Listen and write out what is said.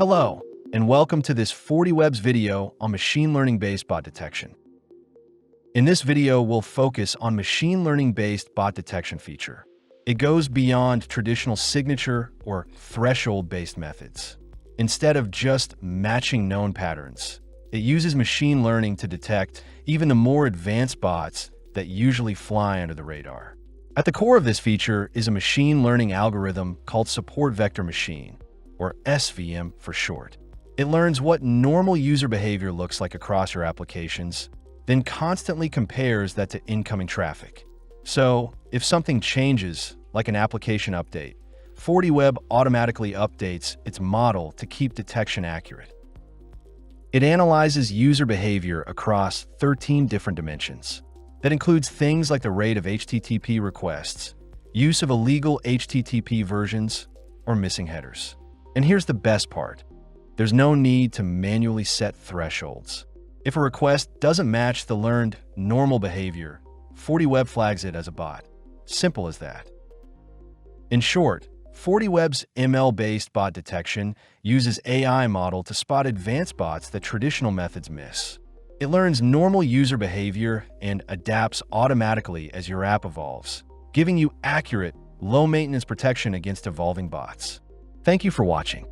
Hello, and welcome to this FortiWeb's video on machine learning-based bot detection. In this video, we'll focus on machine learning-based bot detection feature. It goes beyond traditional signature or threshold-based methods. Instead of just matching known patterns, it uses machine learning to detect even the more advanced bots that usually fly under the radar. At the core of this feature is a machine learning algorithm called support vector machine, or SVM for short. It learns what normal user behavior looks like across your applications, then constantly compares that to incoming traffic. So, if something changes, like an application update, FortiWeb automatically updates its model to keep detection accurate. It analyzes user behavior across 13 different dimensions. That includes things like the rate of HTTP requests, use of illegal HTTP versions, or missing headers. And here's the best part. There's no need to manually set thresholds. If a request doesn't match the learned normal behavior, FortiWeb flags it as a bot. Simple as that. In short, FortiWeb's ML-based bot detection uses AI model to spot advanced bots that traditional methods miss. It learns normal user behavior and adapts automatically as your app evolves, giving you accurate, low-maintenance protection against evolving bots. Thank you for watching.